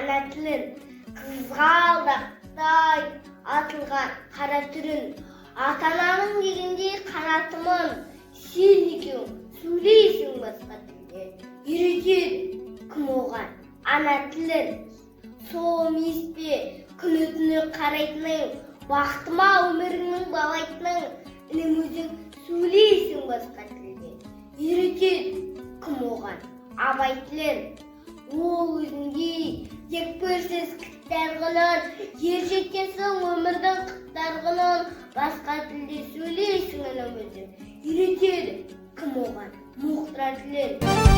ана тілін, қызғалдақтай атылған қара түрін, ата-ананың дегенде қанатымын, сен екеуің сөйлейсің басқа тілде, үйретеді кім оған ана тілін. Сол емес пе күні-түні қарайтының, бақытыма өміріңнің балайтының, інім өзің сөйлейсің басқа тілде, үйретеді кім оған абай тілін. Ол өзіңдей екпірсіз кітарғынан, ер жеткен соң өмірдің қыттарғынан, басқа тілде сөйлейсің інім өзің, үйретеді кім оған мұқтар тілін.